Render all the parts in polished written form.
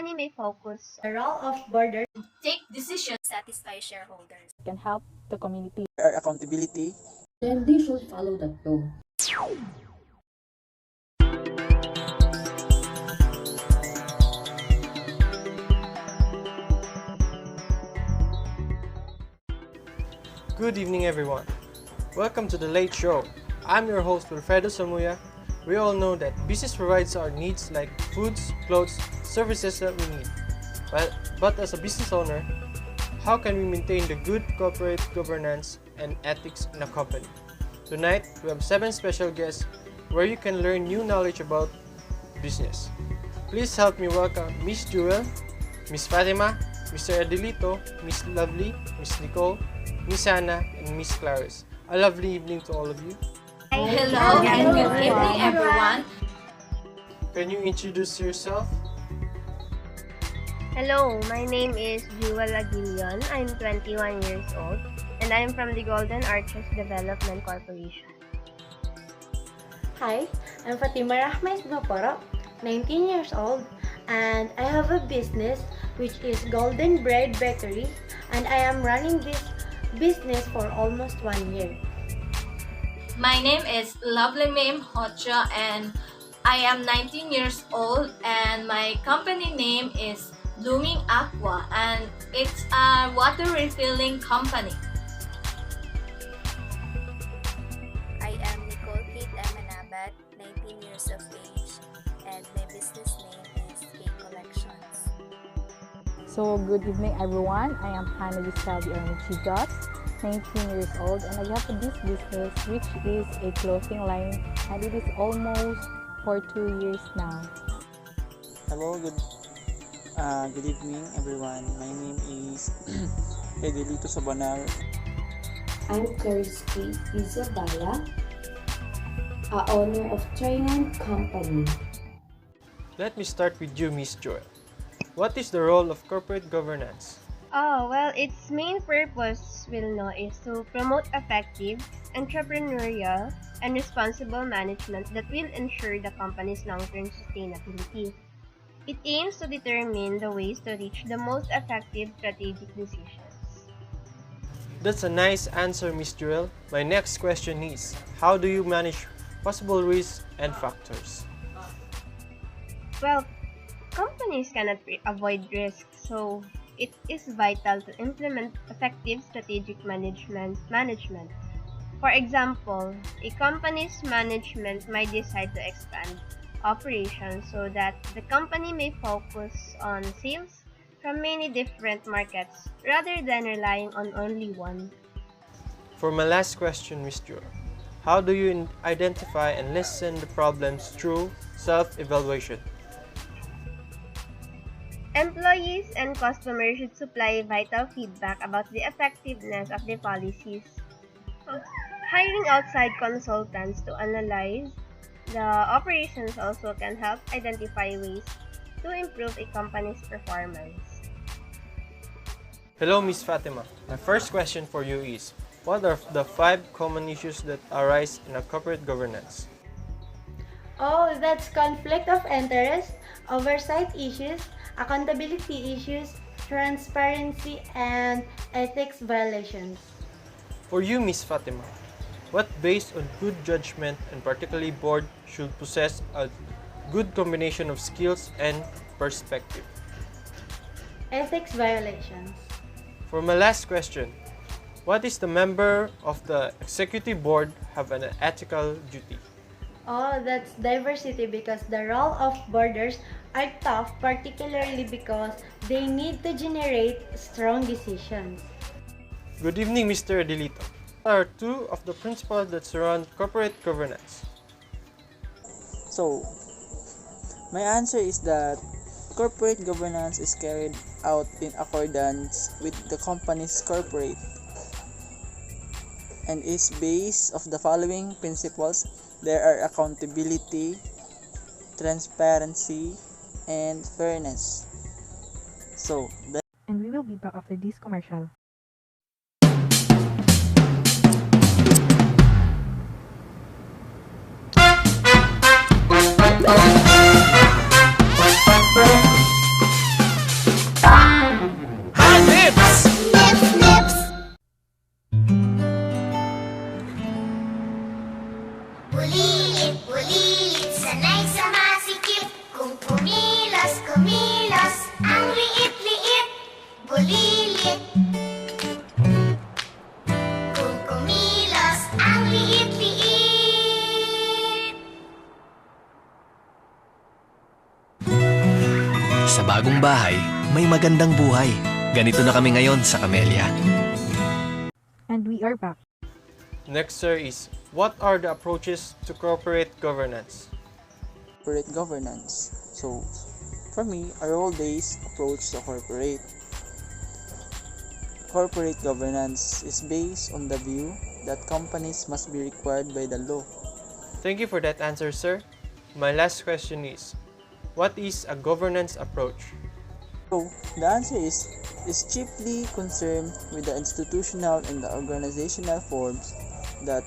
company may focus The role of boarders take decisions satisfy shareholders. Can help the community. Our accountability. Then they should follow that law. Good evening, everyone. Welcome to The Late Show. I'm your host, Wilfredo Samuya. We all know that business provides our needs like foods, clothes, services that we need. But as a business owner, how can we maintain the good corporate governance and ethics in a company? Tonight, we have 7 special guests where you can learn new knowledge about business. Please help me welcome Miss Jewel, Miss Fatima, Mr. Adelito, Miss Lovely, Miss Nicole, Miss Anna, and Miss Clarice. A lovely evening to all of you. Hello and good evening, everyone. Can you introduce yourself? Hello, my name is Jewel Aguilion. I'm 21 years old and I'm from the Golden Arches Development Corporation. Hi, I'm Fatima Rahmais Maporo, 19 years old, and I have a business which is Golden Bread Bakery, and I am running this business for almost 1 year. My name is Lovely Mame Hocha and I am 19 years old and my company name is Blooming Aqua and it's a water refilling company. I am Nicole Kate Emanabat, 19 years of age, and my business name is K Collections. So, good evening, everyone. I am Hannah Giselle Armichigas, 19 years old, and I have this business which is a clothing line, and it is almost for 2 years now. Hello, good evening, everyone. My name is Edelito Sabanal. I'm Karisky Isabella, a owner of Trinan Company. Let me start with you, Miss Joy. What is the role of corporate governance? Its main purpose, is to promote effective, entrepreneurial, and responsible management that will ensure the company's long-term sustainability. It aims to determine the ways to reach the most effective strategic decisions. That's a nice answer, Miss Jewel. My next question is, how do you manage possible risks and factors? Well, companies cannot avoid risks, so it is vital to implement effective strategic management. For example, a company's management might decide to expand operations so that the company may focus on sales from many different markets rather than relying on only one. For my last question, Miss Jewel, how do you identify and listen the problems through self-evaluation? Employees and customers should supply vital feedback about the effectiveness of the policies. Hiring outside consultants to analyze the operations also can help identify ways to improve a company's performance. Hello, Miss Fatima. My first question for you is, what are the 5 common issues that arise in a corporate governance? Oh, that's conflict of interest, oversight issues, accountability issues, transparency, and ethics violations. For you, Miss Fatima, what based on good judgment and particularly board should possess a good combination of skills and perspective? Ethics violations. For my last question, what is the member of the executive board have an ethical duty? Oh, that's diversity because the role of boarders are tough, particularly because they need to generate strong decisions. Good evening, Mr. Adelito. What are 2 of the principles that surround corporate governance? So, my answer is that corporate governance is carried out in accordance with the company's corporate and is based of the following principles. There are accountability, transparency, and fairness. So, And we will be back after this commercial. Sa bagong bahay, may magandang buhay. Ganito na kami ngayon sa Camellia. And we are back. Next, sir, is what are the approaches to corporate governance? Corporate governance. So, for me, a role-based approach to corporate governance is based on the view that companies must be required by the law. Thank you for that answer, sir. My last question is, what is a governance approach? So, the answer is chiefly concerned with the institutional and the organizational forms that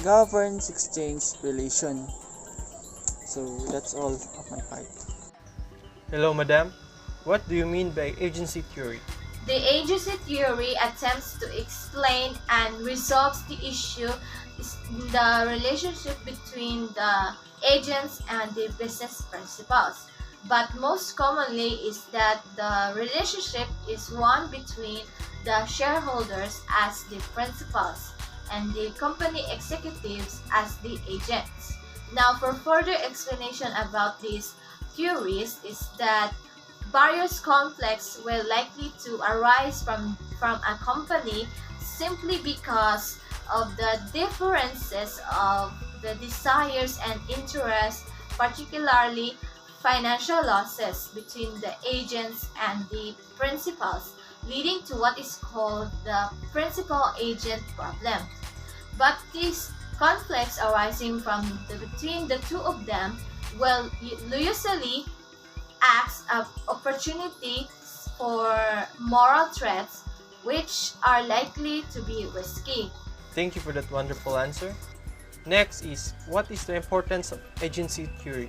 governs exchange relation. So, that's all of my part. Hello, madam. What do you mean by agency theory? The agency theory attempts to explain and resolve the issue is the relationship between the agents and the business principals. But most commonly is that the relationship is one between the shareholders as the principals and the company executives as the agents. Now, for further explanation about these theories is that various conflicts will likely to arise from a company simply because of the differences of the desires and interests, particularly financial losses between the agents and the principals, leading to what is called the principal-agent problem. But these conflicts arising between the two of them will usually acts as opportunities for moral threats which are likely to be risky. Thank you for that wonderful answer. Next is, what is the importance of agency theory?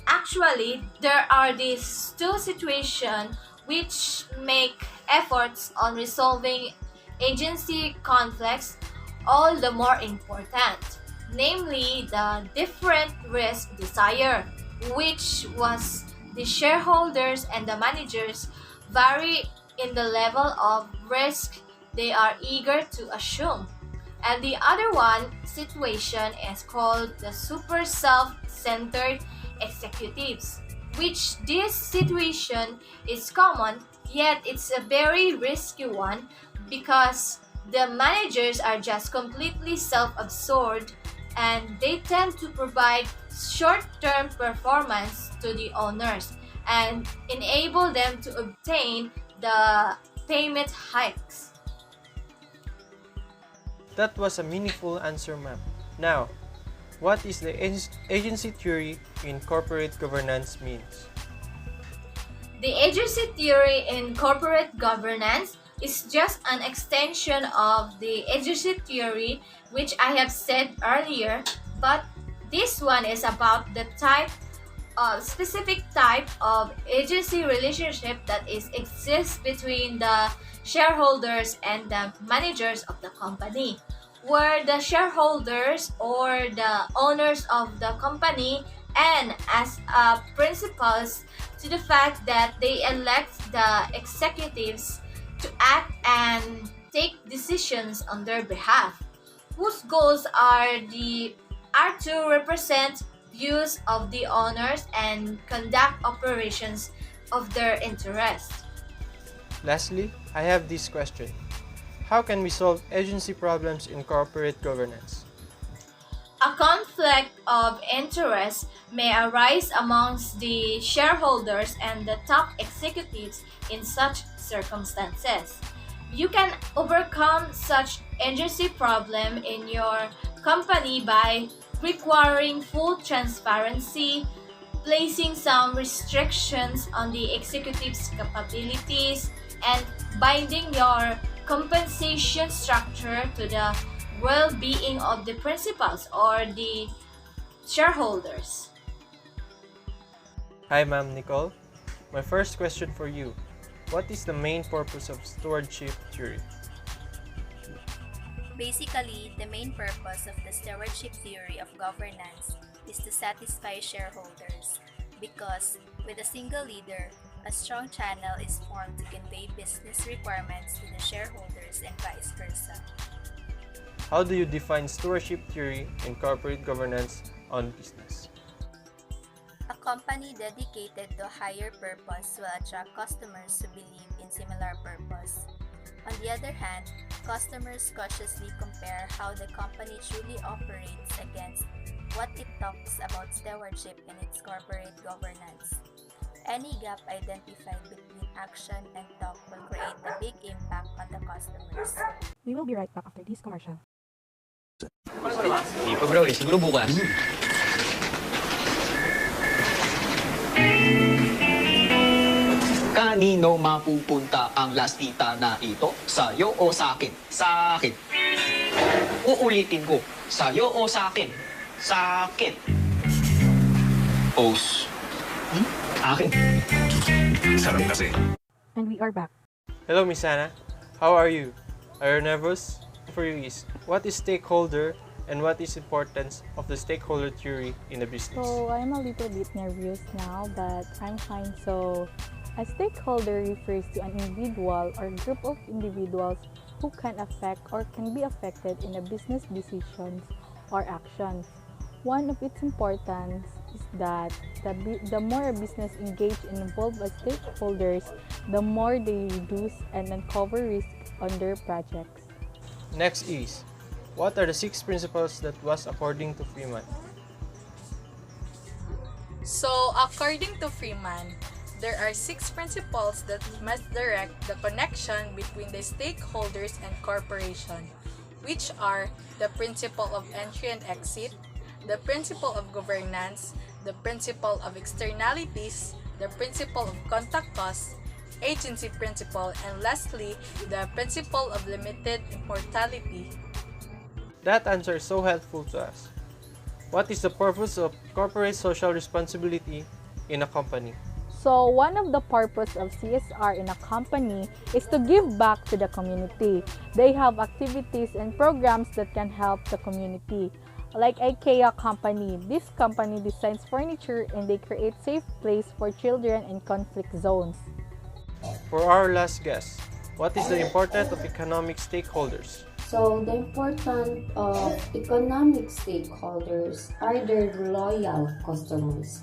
Actually, there are these two situations which make efforts on resolving agency conflicts all the more important, namely the different risk desire, which was the shareholders and the managers vary in the level of risk they are eager to assume. And the other one situation is called the super self-centered executives, which this situation is common, yet it's a very risky one because the managers are just completely self-absorbed and they tend to provide short-term performance to the owners and enable them to obtain the payment hikes. That was a meaningful answer, ma'am. Now, what is the agency theory in corporate governance means? The agency theory in corporate governance is just an extension of the agency theory which I have said earlier, but this one is about the specific type of agency relationship that exists between the shareholders and the managers of the company, where the shareholders or the owners of the company and as principals to the fact that they elect the executives to act and take decisions on their behalf, whose goals are to represent views of the owners and conduct operations of their interest. Lastly, I have this question. How can we solve agency problems in corporate governance? A conflict of interest may arise amongst the shareholders and the top executives in such circumstances. You can overcome such agency problem in your company by requiring full transparency, placing some restrictions on the executive's capabilities, and binding your compensation structure to the well-being of the principals or the shareholders. Hi, Ma'am Nicole. My first question for you. What is the main purpose of stewardship theory? Basically, the main purpose of the stewardship theory of governance is to satisfy shareholders because with a single leader, a strong channel is formed to convey business requirements to the shareholders and vice versa. How do you define stewardship theory in corporate governance on business? A company dedicated to a higher purpose will attract customers who believe in similar purpose. On the other hand, customers cautiously compare how the company truly operates against what it talks about stewardship in its corporate governance. Any gap identified between action and talk will create a big impact on the customers. We will be right back after this commercial. Hindi pa bro, siguro bukas. Kanino mapupunta ang lastita na ito? Sa'yo o sa akin? Sa akin. Uulitin ko. Sa'yo o sa akin? Sa akin. Os. Akin. Sarap kasi. And we are back. Hello, Miss Anna. How are you? Are you nervous? For you is, what is stakeholder and what is importance of the stakeholder theory in a business? So I'm a little bit nervous now, but I'm fine. So a stakeholder refers to an individual or group of individuals who can affect or can be affected in a business decisions or actions. One of its importance is that the more a business engage and involve as stakeholders, the more they reduce and uncover risk on their projects. Next is, what are the 6 principles that was according to Freeman? So, according to Freeman, there are 6 principles that must direct the connection between the stakeholders and corporation, which are the principle of entry and exit, the principle of governance, the principle of externalities, the principle of contact cost, agency principle, and lastly, the principle of limited immortality. That answer is so helpful to us. What is the purpose of corporate social responsibility in a company? So one of the purpose of CSR in a company is to give back to the community. They have activities and programs that can help the community. Like IKEA company, this company designs furniture and they create safe place for children in conflict zones. For our last guest, what is the importance of economic stakeholders? So the important of economic stakeholders are their loyal customers.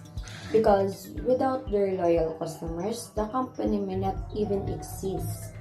Because without their loyal customers, the company may not even exist.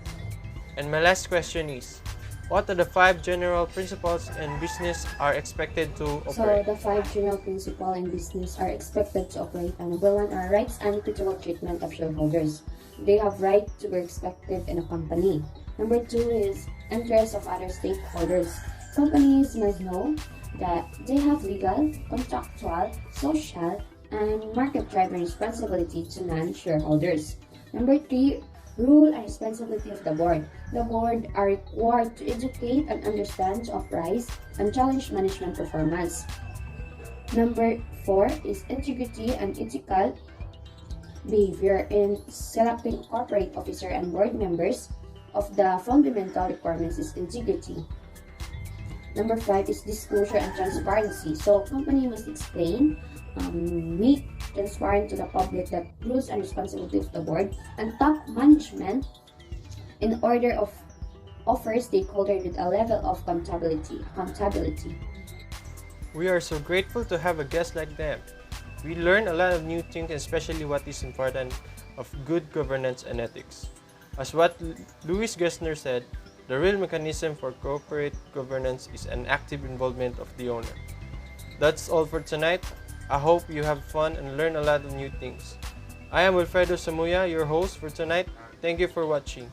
And my last question is, what are the 5 general principles in business are expected to So operate? the 5 general principles in business are expected to operate. Number 1 are rights and equitable treatment of shareholders. They have right to be respected in a company. Number 2 is interests of other stakeholders. Companies must know that they have legal, contractual, social, and market-driven responsibility to non-shareholders. Number 3, role and responsibility of the board. The board are required to educate and understand, to uprise, and challenge management performance. Number 4 is integrity and ethical behavior in selecting corporate officer and board members. Of the fundamental requirements is integrity. Number 5 is disclosure and transparency. So company must explain, make transparent to the public that rules and responsibilities of the board and top management in order of offer stakeholders with a level of accountability. We are so grateful to have a guest like them. We learn a lot of new things, especially what is important of good governance and ethics. As what Louis Gessner said, the real mechanism for corporate governance is an active involvement of the owner. That's all for tonight. I hope you have fun and learn a lot of new things. I am Wilfredo Samuya, your host for tonight. Thank you for watching.